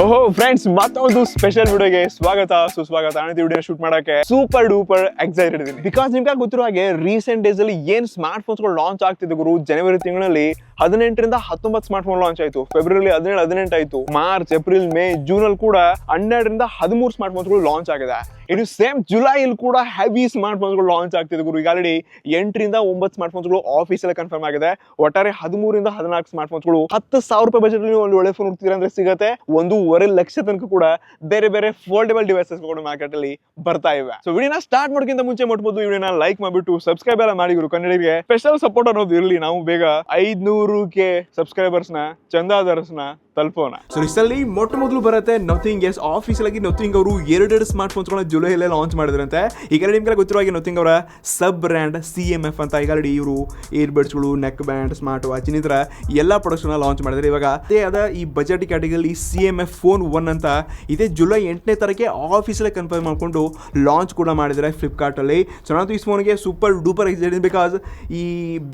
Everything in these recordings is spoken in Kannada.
ಓಹೋ ಫ್ರೆಂಡ್ಸ್, ಮತ್ತೊಂದು ಸ್ಪೆಷಲ್ ವಿಡಿಯೋಗೆ ಸ್ವಾಗತ ಸುಸ್ವಾಗತ. ವಿಡಿಯೋ ಶೂಟ್ ಮಾಡಕ್ಕೆ ಸೂಪರ್ ಡೂಪರ್ ಎಕ್ಸೈಟೆಡ್ ಇದೀನಿ. ಬಿಕಾಸ್ ನಿಮ್ಗೆ ಗೊತ್ತಿರೋ ಹಾಗೆ ರೀಸೆಂಟ್ ಡೇಸ್ ಅಲ್ಲಿ ಏನ್ ಸ್ಮಾರ್ಟ್ ಫೋನ್ಸ್ ಗಳು ಲಾಂಚ್ ಆಗ್ತಿದೆ ಗುರು. ಜನವರಿ ತಿಂಗಳಲ್ಲಿ 18ರಿಂದ 19 ಸ್ಮಾರ್ಟ್ ಫೋನ್ ಲಾಂಚ್ ಆಯ್ತು. ಫೆಬ್ರವರಿ 17-18 ಆಯ್ತು. ಮಾರ್ಚ್, ಏಪ್ರಿಲ್, ಮೇ, ಜೂನ್ ಅಲ್ಲಿ ಕೂಡ 12ರಿಂದ 13 ಸ್ಮಾರ್ಟ್ ಫೋನ್ಸ್ ಗಳು ಲಾಂಚ್ ಆಗಿದೆ. ಇನ್ನು ಸೇಮ್ ಜುಲೈ ಅಲ್ಲಿ ಕೂಡ ಹೆವಿ ಸ್ಮಾರ್ಟ್ ಫೋನ್ಸ್ ಗಳು ಲಾಂಚ್ ಆಗ್ತಿದೆ ಗುರು. ಈಗ ಆಲ್ರೆಡಿ 8ರಿಂದ 9 ಸ್ಮಾರ್ಟ್ ಫೋನ್ಸ್ ಗಳು ಆಫೀಸ್ ಅಲ್ಲಿ ಕನ್ಫರ್ಮ್ ಆಗಿದೆ. ಒಟ್ಟಾರೆ 13ರಿಂದ 14 ಸ್ಮಾರ್ಟ್ ಫೋನ್ಸ್ ಗಳು 10,000 ರೂಪಾಯಿ ಬಜೆಟ್ ಅಲ್ಲಿ ಒಂದು ಒಳ್ಳೆ ಫೋನ್ ಹುಡ್ತೀರಾ ಅಂದ್ರೆ ಸಿಗುತ್ತೆ. 1.5 ಲಕ್ಷ ತನಕ ಕೂಡ ಬೇರೆ ಬೇರೆ ಫೋಲ್ಡಬಲ್ ಡಿವೈಸಸ್ ಕೂಡ ಮಾರ್ಕೆಟ್ ಅಲ್ಲಿ ಬರ್ತಾ ಇವೆ. ಸೊ ವಿಡಿಯೋನ ಸ್ಟಾರ್ಟ್ ಮಾಡೋಕ್ಕಿಂತ ಮುಂಚೆ ಮಾಡ್ಬೋದು ವಿಡಿಯೋನ ಲೈಕ್ ಮಾಡ್ಬಿಟ್ಟು ಸಬ್ಸ್ಕ್ರೈಬ್ ಎಲ್ಲ ಮಾಡಿ ಗುರು. ಕನ್ನಡಿಗರಿಗೆ ಸ್ಪೆಷಲ್ ಸಪೋರ್ಟ್ ಅನ್ನೋದು ಇರಲಿ. ನಾವು ಬೇಗ 500K ಸಬ್ಸ್ಕ್ರೈಬರ್ಸ್ ನ ಚಂದಾದಾರಸ್ ನ ತಲುಪೋಣ. ಸೊ ಇಷ್ಟಲ್ಲಿ ಮೊಟ್ಟ ಮೊದಲು ಬರುತ್ತೆ ನಥಿಂಗ್. ಎಸ್, ಆಫೀಸಿಯಲ್ ಆಗಿ ನಥಿಂಗ್ ಅವರು ಎರಡು ಸ್ಮಾರ್ಟ್ ಫೋನ್ಸ್ ಗಳನ್ನ ಜುಲೈಯಲ್ಲೇ ಲಾಂಚ್ ಮಾಡಿದ್ರಂತೆ. ಈಗ ನಿಮ್ಗೆ ಗೊತ್ತಿರೋ ಹಾಗೆ ನಥಿಂಗ್ ಅವರ ಸಬ್ ಬ್ರ್ಯಾಂಡ್ CMF ಅಂತ ಈಗ ಇವರು ಇಯರ್ಬಡ್ಸ್ ಗಳು, ನೆಕ್ ಬ್ಯಾಂಡ್, ಸ್ಮಾರ್ಟ್ ವಾಚ್ ಈ ತರ ಎಲ್ಲಾ ಪ್ರಾಡಕ್ಟ್ಸ್ ಲಾಂಚ್ ಮಾಡಿದ್ರೆ. ಇವಾಗ ಅದೇ ಆದ ಈ ಬಜೆಟ್ ಕ್ಯಾಟಗರಿ CMF ಫೋನ್ 1 ಅಂತ ಇದೇ ಜುಲೈ 8ನೇ ತಾರೀಕಿಗೆ ಆಫೀಸಲ್ಲೇ ಕನ್ಫರ್ಮ್ ಮಾಡ್ಕೊಂಡು ಲಾಂಚ್ ಕೂಡ ಮಾಡಿದ್ದಾರೆ ಫ್ಲಿಪ್ಕಾರ್ಟ್ ಅಲ್ಲಿ. ಸೊ ನಾನು ಈ ಫೋನ್ಗೆ ಸೂಪರ್ ಡೂಪರ್ ಎಕ್ಸೈಟೆಡ್. ಬಿಕಾಸ್ ಈ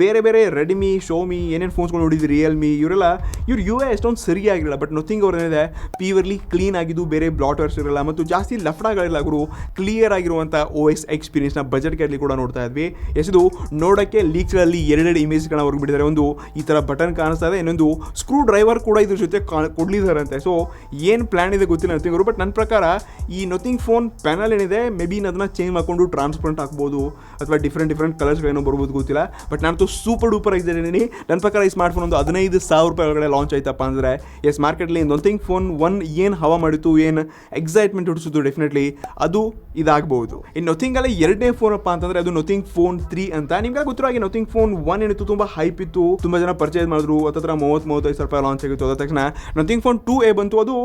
ಬೇರೆ ಬೇರೆ ರೆಡ್ಮಿ, ಶೋಮಿ ಏನೇನು ಫೋನ್ಸ್ಗಳು ನೋಡಿದ್ವಿ, ರಿಯಲ್ಮಿ, ಇವ್ರ UI ಎಷ್ಟೊಂದು ಸರಿಯಾಗಿರಲ್ಲ. ಬಟ್ ನಥಿಂಗ್ ಅವ್ರ ಏನಿದೆ ಪ್ಯೂರ್ಲಿ ಕ್ಲೀನ್ ಆಗಿದ್ದು, ಬೇರೆ ಬ್ಲಾಟರ್ಸ್ ಇರಲ್ಲ ಮತ್ತು ಜಾಸ್ತಿ ಲಫ್ಡಾಗಳಿಲ್ಲ ಗುರು. ಕ್ಲಿಯರ್ ಆಗಿರುವಂಥ OS ಎಕ್ಸ್ಪೀರಿಯನ್ಸ್ನ ಬಜೆಟ್ ಕ್ಯಾಟ್ಲಿ ಕೂಡ ನೋಡ್ತಾ ಇದ್ವಿ. ಎಸೆದು ನೋಡೋಕ್ಕೆ ಲೀಕ್ಸ್ಗಳಲ್ಲಿ ಎರಡು ಇಮೇಜ್ಗಳನ್ನ ಅವ್ರಿಗೆ ಬಿಟ್ಟಿದ್ದಾರೆ. ಒಂದು ಈ ಥರ ಬಟನ್ ಕಾಣಿಸ್ತಾ ಇದೆ, ಇನ್ನೊಂದು ಸ್ಕ್ರೂ ಡ್ರೈವರ್ ಕೂಡ ಇದ್ರ ಜೊತೆ ಕೊಡ್ಲಿದ್ದಾರಂತೆ. ಸೊ ಏನು ಪ್ಲಾನ್ ಇದೆ ಗೊತ್ತಿಲ್ಲ ನಥಿಂಗ್ ಅವರು. ಬಟ್ ನನ್ನ ಪ್ರಕಾರ ಈ ನಥಿಂಗ್ ಫೋನ್ ಪ್ಯಾನಲ್ ಏನಿದೆ ಮೇ ಬಿ ಅದನ್ನ ಚೇಂಜ್ ಮಾಡ್ಕೊಂಡು ಟ್ರಾನ್ಸ್ಪರೆಂಟ್ ಹಾಕ್ಬೋದು ಅಥವಾ ಡಿಫ್ರೆಂಟ್ ಕಲರ್ಸ್ಗಳೇನೋ ಬರ್ಬೋದು, ಗೊತ್ತಿಲ್ಲ. ಬಟ್ ನಾನು ಸೂಪರ್ ಡೂಪರ್ ಎಕ್ಸೈಟೆಡ್ ಇದೀನಿ. ನನ್ನ ಪ್ರಕಾರ ಈ ಸ್ಮಾರ್ಟ್ ಫೋನ್ ಒಂದು 15,000 ರೂಪಾಯಿ ಒಳಗಡೆ ಲಾಂಚ್ ಆಯ್ತಪ್ಪ ಅಂದರೆ ಎಸ್ ಮಾರ್ಕೆಟ್ಲಿ ನಥಿಂಗ್ ಫೋನ್ 1 ಏನು ಹವಾ ಮಾಡಿತ್ತು, ಏನು ಎಕ್ಸೈಟ್ಮೆಂಟ್ ಹುಟ್ಟಿಸಿತ್ತು, ಡೆಫಿನೆಟ್ಲಿ ಅದು ಇದಾಗಬಹುದು. ಇನ್ನು ನಥಿಂಗ್ ಅಲ್ಲಿ ಎರಡನೇ ಫೋನ್ ಅಪ್ಪ ಅಂತಂದ್ರೆ ಅದು ನಥಿಂಗ್ ಫೋನ್ 3 ಅಂತ. ನಿಮ್ಗೆ ಗೊತ್ತಿರೋ ಹಾಗೆ ನಥಿಂಗ್ ಫೋನ್ 1 ಏನಿತ್ತು ತುಂಬಾ ಹೈಪ್ ಇತ್ತು, ತುಂಬಾ ಜನ ಪರ್ಚೇಸ್ ಮಾಡಿದ್ರು. ಹತ್ತಿರ 30-35 ರೂಪಾಯಿ ಲಾಂಚ್ ಆಗಿತ್ತು. ಅದ ತಕ್ಷಣ ನಥಿಂಗ್ ಫೋನ್ 2A ಬಂತು. ಅದು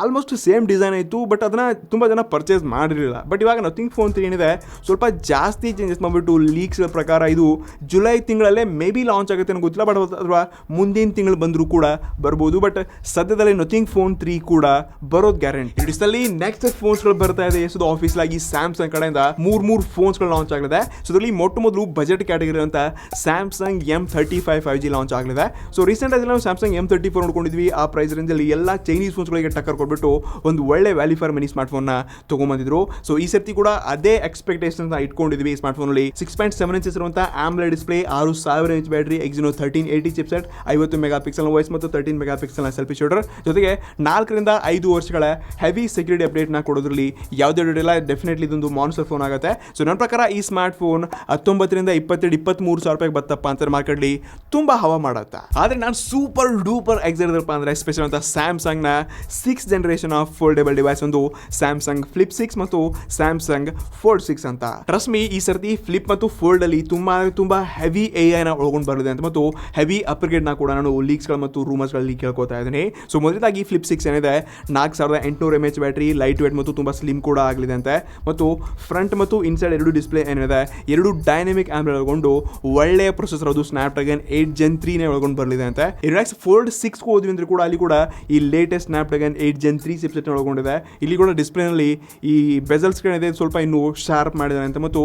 ಆಲ್ಮೋಸ್ಟ್ ಸೇಮ್ ಡಿಸೈನ್ ಇತ್ತು, ಬಟ್ ಅದನ್ನ ತುಂಬಾ ಜನ ಪರ್ಚೇಸ್ ಮಾಡಿರಲಿಲ್ಲ. ಬಟ್ ಇವಾಗ ನಥಿಂಗ್ ಫೋನ್ 3 ಏನಿದೆ ಸ್ವಲ್ಪ ಜಾಸ್ತಿ ಚೇಂಜಸ್ ಮಾಡಿಬಿಟ್ಟು ಲೀಕ್ಸ್ ಪ್ರಕಾರ ಇದು ಜುಲೈ ತಿಂಗಳಲ್ಲೇ ಮೇ ಬಿ ಲಾಂಚ್ ಆಗುತ್ತೆ ಅನ್ನೋ ಗೊತ್ತಿಲ್ಲ. ಬಟ್ ಅಥವಾ ಮುಂದಿನ ತಿಂಗಳು ಬಂದರೂ ಕೂಡ ಬರ್ಬೋದು. ಬಟ್ ಸದ್ಯದಲ್ಲಿ ನಥಿಂಗ್ ಫೋನ್ 3 ಕೂಡ ಬರೋದು ಗ್ಯಾರಂಟಿ. ಇಡೀಸಲ್ಲಿ ನೆಕ್ಸ್ಟ್ ಫೋನ್ಸ್ಗಳು ಬರ್ತಾ ಇದೆ. ಸೊ ಆಫೀಸ್ ಆಗಿ ಸ್ಯಾಮ್ಸಂಗ್ ಕಡೆಯಿಂದ ಮೂರು ಫೋನ್ಸ್ಗಳು ಲಾಂಚ್ ಆಗಲಿದೆ. ಸೊ ಇದರಲ್ಲಿ ಮೊಟ್ಟ ಮೊದಲು ಬಜೆಟ್ ಕ್ಯಾಟಗರಿ ಅಂತ ಸ್ಯಾಮ್ಸಂಗ್ M35 5G ಲಾಂಚ್ ಆಗಲಿದೆ. ಸೊ ರೀಸೆಂಟ್ ಆಗಿ ನಾವು ಸ್ಯಾಮ್ಸಂಗ್ M34 ನೋಡ್ಕೊಂಡಿದ್ವಿ. ಆ ಪ್ರೈಸ್ ರೇಂಜಲ್ಲಿ ಎಲ್ಲ ಚೈನೀಸ್ ಫೋನ್ಸ್ಗಳಿಗೆ ಟಕ್ಕರ್ ಕೊಟ್ಬಿಟ್ಟು ಒಂದು ಒಳ್ಳೆ value for money smart phone ನ ತಗೊಂಡ್ಬಂದಿದ್ರು. ಸೊ ಈ ಸರ್ತಿ ಕೂಡ ಅದೇ ಎಕ್ಸ್ಪೆಕ್ಟೇಷನ್ ಇಟ್ಕೊಂಡಿದ್ವಿ. ಈ ಸ್ಮಾರ್ಟ್ ಫೋನ್ ಅಲ್ಲಿ 6.7 ಇಂಚಸ್ ಇರುವಂತಹ AMOLED display, 6000 mAh battery, Exynos 1380 chipset, 50 megapixel voice ಮತ್ತು 13 ಮೆಗಾಪಿಕ್ಸೆಲ್ ಸೆಲ್ಫಿ ಶೂಟರ್, ಜೊತೆಗೆ 4ರಿಂದ 5 ವರ್ಷಗಳ ಹೆವಿ ಸೆಕ್ಯೂರಿಟಿ ಅಪ್ಡೇಟ್ ನ ಕೊಡೋದ್ರಲ್ಲಿ ಯಾವುದೇ ಡೌಟ್ ಡೆಫಿನೆಟ್ಲಿ ಇದೊಂದು ಮಾನ್ಸ್ಟರ್ ಫೋನ್ ಆಗುತ್ತೆ. ಸೊ ನನ್ನ ಪ್ರಕಾರ ಈ ಸ್ಮಾರ್ಟ್ ಫೋನ್ 19ರಿಂದ 23 ಸಾವಿರ ರೂಪಾಯಿಗೆ ಬತ್ತಪ್ಪ ಅಂತ ಮಾರ್ಕೆಟ್ಲಿ ತುಂಬಾ ಹವಾ ಮಾಡುತ್ತೆ. ಆದ್ರೆ ನಾನು ಸೂಪರ್ ಡೂಪರ್ ಎಕ್ಸೈಟೆಡ್ ಅಂದ್ರೆ ಸ್ಪೆಷಲ್ ಅಂತ ಸ್ಯಾಮ್ಸಂಗ್ ನ 6th generation of foldable device, ಒಂದು ಸ್ಯಾಮ್ಸಂಗ್ ಫ್ಲಿಪ್ 6 ಮತ್ತು ಸ್ಯಾಮ್ಸಂಗ್ ಫೋಲ್ಡ್ 6 ಅಂತ. ಟ್ರಸ್ಟ್ ಮೀ, ಈ ಸರ್ತಿ ಫ್ಲಿಪ್ ಮತ್ತು ಫೋಲ್ಡ್ ಅಲ್ಲಿ ತುಂಬಾ ಹೆವಿ AI ನ ಒಳಗೊಂಡು ಬರಲಿದೆ ಅಂತ ಮತ್ತು ಹೆವಿ ಅಪ್ಗ್ರೇಡ್ ನ ಕೂಡ ನಾನು ಲೀಕ್ಸ್ಗಳು ಮತ್ತು ರೂಮರ್ಸ್ ಗಳಲ್ಲಿ ಕೇಳ್ಕೊತಾ ಇದ್ದೀನಿ. ಸೊ ಮೊದಲಾಗಿ ಫ್ಲಿಪ್ 6 ಏನಿದೆ 4800 mAh ಬ್ಯಾಟರಿ, ಲೈಟ್ ವೇಟ್ ಮತ್ತು ತುಂಬಾ ಸ್ಲಿಮ್ ಕೂಡ ಆಗಲಿದೆ ಅಂತೆ. ಮತ್ತು ಫ್ರಂಟ್ ಮತ್ತು ಇನ್ಸೈಡ್ ಎರಡು ಡಿಸ್ಪ್ಲೇ ಏನಿದೆ ಎರಡು ಡೈನಾಮಿಕ್ ಆಂಬ್ಲೆಡ್ ಒಳಗೊಂಡು ಒಳ್ಳೆಯ ಪ್ರೊಸೆಸರ್, ಅದು ಸ್ನ್ಯಾಪ್ಡ್ರ್ಯಾಗನ್ 8 Gen 3 ನೇ ಒಳಗೊಂಡು ಬರಲಿದೆ ಅಂತೆ. ನೆಕ್ಸ್ಟ್ ಫೋಲ್ಡ್ 6 ಹೋದ್ವಿ ಅಂದ್ರೆ ಕೂಡ ಅಲ್ಲಿ ಕೂಡ ಈ ಲೇಟೆಸ್ಟ್ ಸ್ನ್ಯಾಪ್ಡ್ರ್ಯಾಗನ್ 8 Gen 3 ಚಿಪ್ಸೆಟ್ ಒಳಗೊಂಡಿದೆ. ಇಲ್ಲಿ ಕೂಡ ಡಿಸ್ಪ್ಲೇನಲ್ಲಿ ಈ ಬೆಸಲ್ಸ್ಗಳಿದೆ ಸ್ವಲ್ಪ ಇನ್ನೂ ಶಾರ್ಪ್ ಮಾಡಿದ್ದಾರೆ ಅಂತ. ಮತ್ತು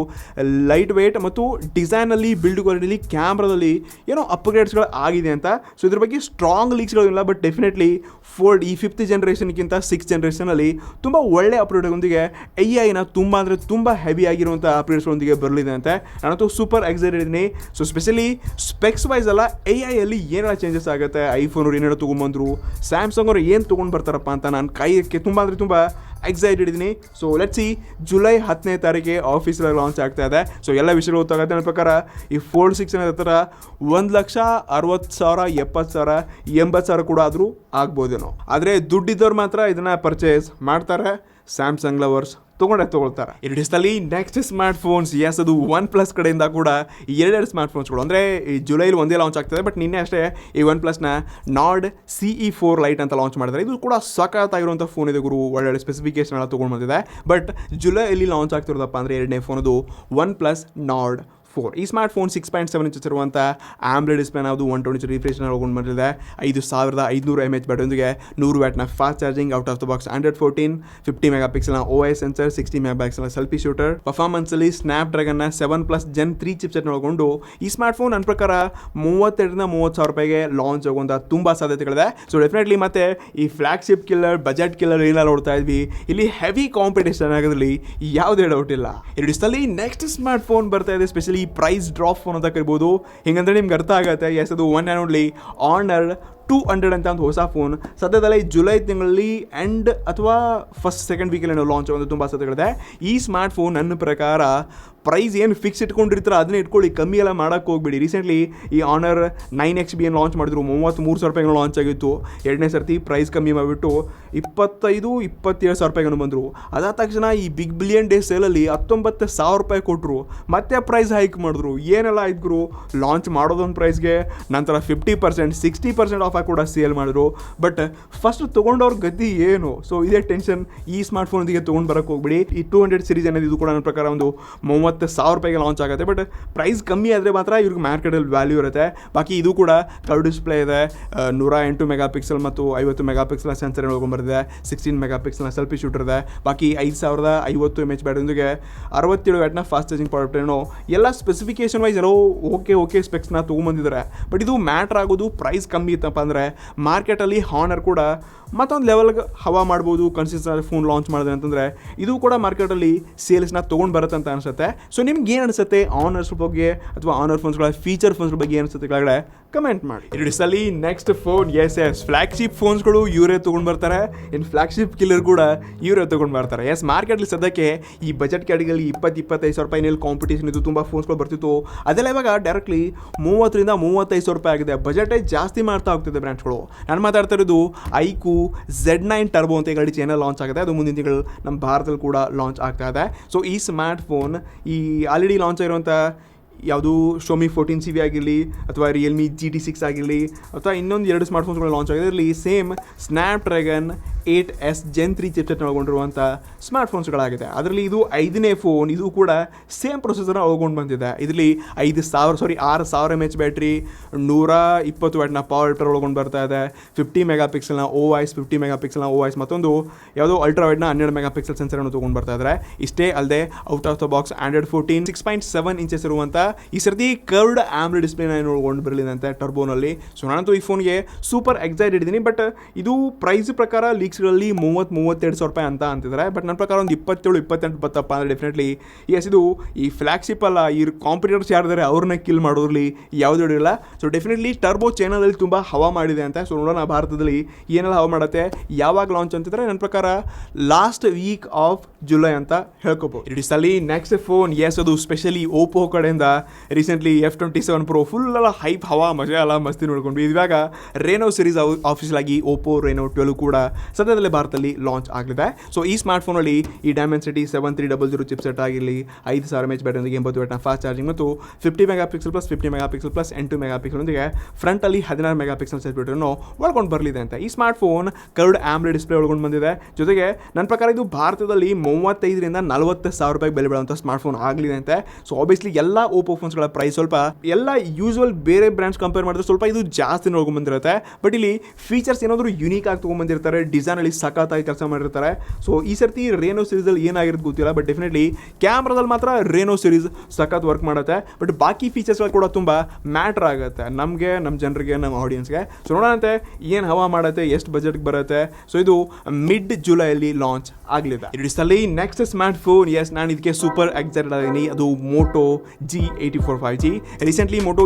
ಲೈಟ್ ವೇಟ್ ಮತ್ತು ಡಿಸೈನ್ ಅಲ್ಲಿ, ಬಿಲ್ಡ್ ಕ್ವಾಲಿಟಿಲಿ, ಕ್ಯಾಮ್ರಾದಲ್ಲಿ ಏನೋ ಅಪ್ಗ್ರೇಡ್ಸ್ಗಳು ಆಗಿದೆ ಅಂತ. ಸೊ ಇದ್ರ ಬಗ್ಗೆ ಸ್ಟ್ರಾಂಗ್ ಲೀಕ್ಸ್ಗಳಿಲ್ಲ. ಬಟ್ ಡೆಫಿನೆಟ್ಲಿ ಫೋಲ್ಡ್ ಈ 5th ಜನರೇಷನ್ಗಿಂತ 6th ಜನರೇಷನ್ ಅಲ್ಲಿ ತುಂಬಾ ಒಳ್ಳೆ ಅಪ್ಗ್ರೇಡ್ಗಳೊಂದಿಗೆ AI ನ ತುಂಬಾ ಅಂದರೆ ತುಂಬಾ ಹೆವಿ ಆಗಿರುವಂಥ ಅಪ್ಗ್ರೇಡ್ಸ್ಗಳೊಂದಿಗೆ ಬರಲಿದೆ ಅಂತೆ. ನಾನಂತೂ ಸೂಪರ್ ಎಕ್ಸೈಟೆಡ್ ಇದ್ದೀನಿ. ಸೊ ಸ್ಪೆಷಲಿ ಸ್ಪೆಕ್ಸ್ ವೈಸ್ ಅಲ್ಲ, AI ಅಲ್ಲಿ ಏನೆಲ್ಲ ಚೇಂಜಸ್ ಆಗುತ್ತೆ, ಐಫೋನ್ ಅವ್ರು ಏನೇನೋ ತೊಗೊಂಡ್ಬಂದ್ರು, ಸ್ಯಾಮ್ಸಂಗ್ ಅವರು ಏನು ತೊಗೊಂಡು ಬರ್ತಾರಪ್ಪ ಅಂತ ನಾನು ಕೈಗೆ ತುಂಬ ಅಂದರೆ ತುಂಬ ಎಕ್ಸೈಟೆಡ್ ಇದ್ದೀನಿ. ಸೊ ಲೆಟ್ಸ್ ಸಿ, ಜುಲೈ 10ನೇ ತಾರೀಕಿಗೆ ಆಫೀಸಲ್ಲಿ ಲಾಂಚ್ ಆಗ್ತಾ ಇದೆ. ಸೊ ಎಲ್ಲ ವಿಷಯಗಳು ಗೊತ್ತಾಗುತ್ತೆ. ನನ್ನ ಪ್ರಕಾರ ಈ ಫೋಲ್ಡ್ 6 ಹತ್ರ 1,60,000, 70,000, 80,000 ಕೂಡ ಆದರೂ ಆಗ್ಬೋದೇನೋ. ಆದರೆ ದುಡ್ಡಿದ್ದವ್ರು ಮಾತ್ರ ಇದನ್ನು ಪರ್ಚೇಸ್ ಮಾಡ್ತಾರೆ. ಸ್ಯಾಮ್ಸಂಗ್ ಲವರ್ಸ್ ತೊಗೊಳ್ತಾರೆ. ಎರಡಿಸ್ತಲ್ಲಿ ನೆಕ್ಸ್ಟ್ ಸ್ಮಾರ್ಟ್ ಫೋನ್ಸ್, ಎಸ್ ಅದು OnePlus ಕಡೆಯಿಂದ ಕೂಡ ಎರಡು ಸ್ಮಾರ್ಟ್ ಫೋನ್ಸ್ಗಳು ಅಂದರೆ ಈ ಜುಲೈಲಿ ಒಂದೇ ಲಾಂಚ್ ಆಗ್ತದೆ. ಬಟ್ ನಿನ್ನೆ ಅಷ್ಟೇ ಈ OnePlusನ Nord CE4 ಲೈಟ್ ಅಂತ ಲಾಂಚ್ ಮಾಡಿದ್ದಾರೆ. ಇದು ಕೂಡ ಸಖತ್ತಾಗಿರುವಂಥ ಫೋನ್ ಇದೆ ಗುರು, ಒಳ್ಳೆ ಸ್ಪೆಸಿಫಿಕೇಶನ್ ಎಲ್ಲ ತೊಗೊಂಡು ಬಂದಿದೆ. ಬಟ್ ಜುಲೈಯಲ್ಲಿ ಲಾಂಚ್ ಆಗ್ತಿರೋದಪ್ಪ ಅಂದರೆ ಎರಡನೇ ಫೋನ್ ಅದು OnePlus Nord 4. ಈ ಸ್ಮಾರ್ಟ್ ಫೋನ್ 6.7 ಇಂಚಸ್ ಇರುವಂಥ ಆಮ್ಲೆಡ್ ಡಿಸ್ಪ್ಲೇನ ಅದು 120 ರಿಫ್ರೆಶ್ ಒಳಗೊಂಡು ಬಂದಿದೆ. 5500 mAh ಬ್ಯಾಟರಿಯೊಂದಿಗೆ 100 ವ್ಯಾಟ್ನ fast charging, out of the box Android 14, 50 mega ಪಿಕ್ಸೆಲ್ನ OIS ಸೆನ್ಸರ್, 60 ಮೆಗಾ ಪಿಕ್ಸೆಲ್ನ ಸೆಲ್ಫಿ ಶೂಟರ್. ಪರ್ಫಾರ್ಮೆನ್ಸ್ ಅಲ್ಲಿ ಸ್ನ್ಯಾಪ್ ಡ್ರ್ಯಾಗನ್ನ 7+ Gen 3 ಚಿಪ್ಸೆಟ್ ಒಳಗೊಂಡು ಈ ಸ್ಮಾರ್ಟ್ ಫೋನ್ ನನ್ನ ಪ್ರಕಾರ 32,000-30,000 ರೂಪಾಯಿಗೆ ಲಾಂಚ್ ಆಗುವಂಥ ತುಂಬ ಸಾಧ್ಯತೆಗಳಿದೆ. ಸೊ ಡೆಫಿನೆಟ್ಲಿ ಮತ್ತೆ ಈ ಫ್ಲಾಗ್ಶಿಪ್ ಕಿಲ್ಲರ್, ಬಜೆಟ್ ಕಿಲ್ಲರ್ ಏನೆಲ್ಲ ನೋಡ್ತಾ ಇದ್ವಿ, ಇಲ್ಲಿ ಹೆವಿ ಕಾಂಪಿಟೇಷನ್ ಆಗೋದ್ರಲ್ಲಿ ಯಾವುದೇ ಡೌಟ್ ಇಲ್ಲ. ಎರಡಿಸ್ತಲ್ಲಿ ನೆಕ್ಸ್ಟ್ ಸ್ಮಾರ್ಟ್ ಫೋನ್ ಬರ್ತಾ ಇದೆ, ಸ್ಪೆಷಲಿ ಪ್ರೈಸ್ ಡ್ರಾಪ್ ಫೋನ್ ಅಂತ ಕರಿಬೋದು. ಹಿಂಗಂದ್ರೆ ನಿಮ್ಗೆ ಅರ್ಥ ಆಗುತ್ತೆ. ಎಸ್, ಅದು ಒನ್ ಆ್ಯಂಡ್ ಓನ್ಲಿ ಆನರ್ 200 ಅಂತ ಒಂದು ಹೊಸ ಫೋನ್ ಸದ್ಯದಲ್ಲೇ ಜುಲೈ ತಿಂಗಳಲ್ಲಿ ಎಂಡ್ ಅಥವಾ ಫಸ್ಟ್ ಸೆಕೆಂಡ್ ವೀಕಲ್ಲಿ ಲಾಂಚ್ ಆಗೋದು ತುಂಬ ಸಾಧ್ಯತೆಗಳಿದೆ. ಈ ಸ್ಮಾರ್ಟ್ ಫೋನ್ ನನ್ನ ಪ್ರಕಾರ ಪ್ರೈಸ್ ಏನು ಫಿಕ್ಸ್ ಇಟ್ಕೊಂಡಿರ್ತಾರೆ ಅದನ್ನೇ ಇಟ್ಕೊಳ್ಳಿ, ಕಮ್ಮಿ ಎಲ್ಲ ಮಾಡೋಕ್ಕೆ ಹೋಗ್ಬೇಡಿ. ರೀಸೆಂಟ್ಲಿ ಈ ಆನರ್ 9XB ಏನು ಲಾಂಚ್ ಮಾಡಿದ್ರು, 33,000 ರೂಪಾಯಿಗೆ ಲಾಂಚ್ ಆಗಿತ್ತು. ಎರಡನೇ ಸರ್ತಿ ಪ್ರೈಸ್ ಕಮ್ಮಿ ಮಾಡಿಬಿಟ್ಟು 25,000-27,000 ರೂಪಾಯಿಗೂ ಬಂದರು. ಅದಾದ ತಕ್ಷಣ ಈ ಬಿಗ್ ಬಿಲಿಯನ್ ಡೇ ಸೇಲಲ್ಲಿ 19,000 ರೂಪಾಯಿ ಕೊಟ್ಟರು, ಮತ್ತೆ ಪ್ರೈಸ್ ಹೈಕ್ ಮಾಡಿದ್ರು. ಏನೆಲ್ಲ ಆಯ್ತು, ಲಾಂಚ್ ಮಾಡೋದೊಂದು ಪ್ರೈಸ್ಗೆ, ನಂತರ 50%, 60% ಆಫ್ ಕೂಡ ಸೇಲ್ ಮಾಡಿದ್ರು. ಬಟ್ ಫಸ್ಟ್ ತೊಗೊಂಡವ್ರ ಗತಿ ಏನು? ಸೊ ಇದೇ ಟೆನ್ಷನ್. ಈ ಸ್ಮಾರ್ಟ್ ಫೋನ್ದಿಗೆ ತೊಗೊಂಡು ಬರೋಕ್ಕೆ ಹೋಗ್ಬಿಡಿ. ಈ 200 ಸೀರೀಸ್ ಅನ್ನೋದು ಇದು ಕೂಡ ನನ್ನ ಪ್ರಕಾರ ಒಂದು 30,000 ರೂಪಾಯಿಗೆ ಲಾಂಚ್ ಆಗುತ್ತೆ. ಬಟ್ ಪ್ರೈಸ್ ಕಮ್ಮಿ ಆದರೆ ಮಾತ್ರ ಇವ್ರಿಗೆ ಮಾರ್ಕೆಟಲ್ಲಿ ವ್ಯಾಲ್ಯೂ ಇರುತ್ತೆ. ಬಾಕಿ ಇದು ಕೂಡ ಕರ್ವ್ ಡಿಸ್ಪ್ಲೇ ಇದೆ, 108 ಮೆಗಾ ಪಿಕ್ಸೆಲ್ ಮತ್ತು 50 ಮೆಗಾ ಪಿಕ್ಸೆಲ್ನ ಸೆನ್ಸರ್ ಒಳಗೊಂಬರ್ತಿದೆ, 16 ಮೆಗಾ ಪಿಕ್ಸೆಲ್ನ ಸೆಲ್ಫಿ ಶೂಟರ್ ಇದೆ. ಬಾಕಿ 5050 mAh ಬ್ಯಾಟರಿಯೊಂದಿಗೆ 67 ವ್ಯಾಟ್ನ ಫಾಸ್ಟ್ ಚಾರ್ಜಿಂಗ್ ಪವರ್ ಏನೋ ಎಲ್ಲ ಸ್ಪೆಸಿಫಿಕೇಶನ್ ವೈಸ್ ಎಲ್ಲೋ ಓಕೆ ಸ್ಪೆಕ್ಸ್ನ ತೊಗೊಂಬಂದಿದ್ದಾರೆ. ಬಟ್ ಇದು ಮ್ಯಾಟ್ರ್ ಆಗೋದು ಪ್ರೈಸ್ ಕಮ್ಮಿ ಇತ್ತಪ್ಪ ಅಂದರೆ ಮಾರ್ಕೆಟಲ್ಲಿ ಹಾನರ್ ಕೂಡ ಮತ್ತೊಂದು ಲೆವೆಲ್ಗೆ ಹವಾ ಮಾಡ್ಬೋದು. ಕನ್ಸಿಸ್ಟೆಂಟ್ ಫೋನ್ ಲಾಂಚ್ ಮಾಡಿದೆ ಅಂತಂದರೆ ಇದು ಕೂಡ ಮಾರ್ಕೆಟಲ್ಲಿ ಸೇಲ್ಸ್ನ ತೊಗೊಂಡು ಬರುತ್ತೆ ಅಂತ ಅನಿಸುತ್ತೆ. ಸೊ ನಿಮ್ಗೆ ಏನು ಅನಿಸುತ್ತೆ ಆನರ್ಸ್ ಬಗ್ಗೆ ಅಥವಾ ಆನರ್ ಫೋನ್ಸ್ಗಳ ಫೀಚರ್ ಫೋನ್ಸ್ ಬಗ್ಗೆ ಏನು ಅನಿಸುತ್ತೆ ಕೆಳಗಡೆ ಕಮೆಂಟ್ ಮಾಡಿ. ಎರಡಿಸಲಿ ನೆಕ್ಸ್ಟ್ ಫೋನ್, ಎಸ್ ಫ್ಲಾಗ್ಶಿಪ್ ಫೋನ್ಸ್ಗಳು ಇವರೇ ತೊಗೊಂಡು ಬರ್ತಾರೆ, ಇನ್ನು ಫ್ಲಾಗ್ಶಿಪ್ ಕಿಲ್ಲರ್ ಕೂಡ ಇವರೇ ತೊಗೊಂಡು ಬರ್ತಾರೆ. ಎಸ್, ಮಾರ್ಕೆಟ್ಲಿ ಸದ್ಯಕ್ಕೆ ಈ ಬಜೆಟ್ ಕ್ಯಾಟಗರಿ 20-25,000 ರೂಪಾಯಿನಲ್ಲಿ ಕಾಂಪಿಟೇಷನ್ ಇದು ತುಂಬ ಫೋನ್ಸ್ಗಳು ಬರ್ತಿತ್ತು. ಅದೆಲ್ಲ ಇವಾಗ ಡೈರೆಕ್ಟ್ಲಿ 30,000-35,000 ರೂಪಾಯಿ ಆಗಿದೆ. ಬಜೆಟೇ ಜಾಸ್ತಿ ಮಾಡ್ತಾ ಹೋಗ್ತಿದೆ ಬ್ರ್ಯಾಂಡ್ಸ್ಗಳು. ನಾನು ಮಾತಾಡ್ತಾ ಇರೋದು ಐಕು Z9 ಟರ್ಬೋ ಅಂತ ಗಾಡಿ ಚೈನಲ್ಲಿ ಲಾಂಚ್ ಆಗಿದೆ. ಅದು ಮುಂದಿನ ತಿಂಗಳು ನಮ್ಮ ಭಾರತದಲ್ಲಿ ಕೂಡ ಲಾಂಚ್ ಆಗ್ತಾ ಇದೆ. ಸೊ ಈ ಸ್ಮಾರ್ಟ್ ಫೋನ್ ಈ ಆಲ್ರೆಡಿ ಲಾಂಚ್ ಆಗಿರುವಂಥ ಯಾವುದು Xiaomi 14CV ಆಗಿರಲಿ ಅಥವಾ Realme GT6 ಆಗಿರಲಿ ಅಥವಾ ಇನ್ನೊಂದು 2 ಸ್ಮಾರ್ಟ್ ಫೋನ್ಸ್ಗಳು ಲಾಂಚ್ ಆಗಿದೆ. ಇದರಲ್ಲಿ ಸೇಮ್ ಸ್ನ್ಯಾಪ್ಡ್ರ್ಯಾಗನ್ 8S Gen 3 ಚಿಪ್ಸೆಟ್ನ ಒಳಗೊಂಡಿರುವಂಥ ಸ್ಮಾರ್ಟ್ ಫೋನ್ಸ್ಗಳಾಗಿದೆ. ಅದರಲ್ಲಿ ಇದು 5ನೇ ಫೋನ್, ಇದು ಕೂಡ ಸೇಮ್ ಪ್ರೊಸೆಸರ್ನ ಒಳಗೊಂಡು ಬಂದಿದೆ. ಇದರಲ್ಲಿ 6,000 mAh ಬ್ಯಾಟ್ರಿ, 120 ವ್ಯಾಟ್ನ ಪವರ್ ಹಿಟರ್ ಒಳಗೊಂಡು ಬರ್ತಾ ಇದೆ, 50 ಮೆಗಾ ಪಿಕ್ಸೆಲ್ನ OIS ಮತ್ತೊಂದು ಯಾವುದೋ ಅಲ್ಟ್ರಾ ವೈಡ್ನ 12 ಮೆಗಾ ಪಿಕ್ಸೆಲ್ ಸೆನ್ಸರನ್ನು ತೊಗೊಂಡು ಬರ್ತಾ ಇದ್ದಾರೆ. ಇಷ್ಟೇ ಅಲ್ಲದೆ out of the box Android 14 6.7 inches ಇರುವಂಥ ಈ ಸರ್ತಿ ಕರ್ವ್ಡ್ ಆಮ್ಲೆಡ್ ಡಿಸ್ಪ್ಲೇನ ನೋಡ್ಕೊಂಡು ಬರಲಿದಂತೆ ಟರ್ಬೋನಲ್ಲಿ. ಸೊ ನಾನಂತೂ ಈ ಫೋನ್ಗೆ ಸೂಪರ್ ಎಕ್ಸೈಟೆಡ್ ಇದ್ದೀನಿ. ಬಟ್ ಇದು ಪ್ರೈಸ್ ಪ್ರಕಾರ ಲೀಕ್ಸ್ಗಳಲ್ಲಿ 30,000-32,000 ರೂಪಾಯಿ ಅಂತ ಅಂತಿದ್ದಾರೆ. ಬಟ್ ನನ್ನ ಪ್ರಕಾರ ಒಂದು 27-28 ಬತ್ತಪ್ಪ ಅಂದರೆ ಡೆಫಿನೆಟ್ಲಿ ಎಸ್, ಇದು ಈ ಫ್ಲಾಗ್ಶಿಪ್ ಅಲ್ಲ, ಈ ಕಾಂಪಿಟೇಟರ್ಸ್ ಯಾರಿದ್ದಾರೆ ಅವ್ರನ್ನ ಕಿಲ್ ಮಾಡೋದ್ರಲ್ಲಿ ಯಾವುದೂ ಇಲ್ಲ. ಸೊ ಡೆಫಿನೆಟ್ಲಿ ಟರ್ಬೋ ಚಾನಲಲ್ಲಿ ತುಂಬ ಹವಾ ಮಾಡಿದೆ ಅಂತ. ಸೊ ನೋಡೋಣ ಭಾರತದಲ್ಲಿ ಏನೆಲ್ಲ ಹವಾ ಮಾಡುತ್ತೆ, ಯಾವಾಗ ಲಾಂಚ್ ಅಂತಿದ್ರೆ ನನ್ನ ಪ್ರಕಾರ ಲಾಸ್ಟ್ ವೀಕ್ ಆಫ್ ಜುಲೈ ಅಂತ ಹೇಳ್ಕೊಬೋದು. ಇಡಿಸಲ್ಲಿ ನೆಕ್ಸ್ಟ್ ಫೋನ್, ಎಸ್ ಅದು ಸ್ಪೆಷಲಿ ಓಪೋ ಕಡೆಯಿಂದ ರೀಸೆಂಟ್ಲಿ F27 Pro ಫುಲ್ ಎಲ್ಲ ಹೈಪ್ ಹವಾ ಮಜಾ ಎಲ್ಲ ಮಸ್ತಿ ನೋಡ್ಕೊಂಡು ಇವಾಗ ರೇನೋ ಸೀರೀಸ್ ಆಫೀಷಿಯಲ್ ಆಗಿ ಓಪೋ ರೇನೋ 12 ಕೂಡ ಸದ್ಯದಲ್ಲೇ ಭಾರತದಲ್ಲಿ ಲಾಂಚ್ ಆಗಲಿದೆ. ಸೊ ಈ ಸ್ಮಾರ್ಟ್ ಫೋನಲ್ಲಿ ಈ ಡೈಮೆನ್ಸಿಟಿ 7300 ಚಿಪ್ಸೆಟ್ ಆಗಿರಲಿ, 5,000 mAh ಬ್ಯಾಟರಿಯೊಂದಿಗೆ 80 ವ್ಯಾಟ್ನ ಫಾಸ್ಟ್ ಚಾರ್ಜಿಂಗ್ ಮತ್ತು 50 mega pixel plus 50 mega pixel plus 8 mega ಪಿಕ್ಸೆಲ್ನೊಂದಿಗೆ ಫ್ರಂಟಲ್ಲಿ 16 ಮೆಗಾ ಪಿಕ್ಸೆಲ್ ಸೆಲ್ಫಿಯನ್ನು ಒಳಗೊಂಡು ಬರಲಿದೆ ಅಂತ. ಈ smart phone curved AMOLED display ಒಳಗೊಂಡು ಬಂದಿದೆ. ಜೊತೆಗೆ ನನ್ನ ಪ್ರಕಾರ ಇದು ಭಾರತದಲ್ಲಿ 35,000-40,000 ರೂಪಾಯಿ ಬೆಲೆ ಬೀಳುವಂಥ ಸ್ಮಾರ್ಟ್ ಫೋನ್ ಆಗಲಿದೆ ಅಂತೆ. ಸೊ ಆಬ್ವಿಯಸ್ಲಿ ಎಲ್ಲ ಓಪೋ ಫೋನ್ಸ್ಗಳ ಪ್ರೈಸ್ ಸ್ವಲ್ಪ ಎಲ್ಲ ಯೂಶುವಲ್ ಬೇರೆ ಬ್ರ್ಯಾಂಡ್ಸ್ ಕಂಪೇರ್ ಮಾಡಿದ್ರೆ ಸ್ವಲ್ಪ ಇದು ಜಾಸ್ತಿ ನೋಡ್ಕೊಂಡು ಬಂದಿರುತ್ತೆ. ಬಟ್ ಇಲ್ಲಿ ಫೀಚರ್ಸ್ ಏನಾದರೂ ಯುನೀಕ್ ಆಗಿ ತೊಗೊಂಡ್ಬಂದಿರ್ತಾರೆ, ಡಿಸೈನಲ್ಲಿ ಸಖತ್ತಾಗಿ ಕೆಲಸ ಮಾಡಿರ್ತಾರೆ. ಸೊ ಈ ಸರ್ತಿ ರೇನೋ ಸೀರೀಸಲ್ಲಿ ಏನಾಗಿರೋದು ಗೊತ್ತಿಲ್ಲ, ಬಟ್ ಡೆಫಿನೆಟ್ಲಿ ಕ್ಯಾಮ್ರಾದಲ್ಲಿ ಮಾತ್ರ ರೇನೋ ಸೀರೀಸ್ ಸಖತ್ ವರ್ಕ್ ಮಾಡುತ್ತೆ. ಬಟ್ ಬಾಕಿ ಫೀಚರ್ಸ್ಗಳು ಕೂಡ ತುಂಬ ಮ್ಯಾಟ್ರ್ ಆಗುತ್ತೆ ನಮಗೆ, ನಮ್ಮ ಜನರಿಗೆ, ನಮ್ಮ ಆಡಿಯನ್ಸ್ಗೆ. ಸೊ ನೋಡೋಣಂತೆ ಏನು ಹವಾ ಮಾಡುತ್ತೆ, ಎಷ್ಟು ಬಜೆಟ್ಗೆ ಬರುತ್ತೆ. ಸೊ ಇದು ಮಿಡ್ ಜುಲೈಯಲ್ಲಿ ಲಾಂಚ್ ಆಗಲಿದೆ. ಇಡಿಸಲ್ಲಿ ನೆಕ್ಸ್ಟ್ ಸ್ಮಾರ್ಟ್ ಫೋನ್, ಎಸ್ ನಾನು ಇದಕ್ಕೆ ಸೂಪರ್ ಎಕ್ಸೈಟೆಡ್ ಆಗಿದ್ದೀನಿ. ಅದು Moto G84 5G. Recently Moto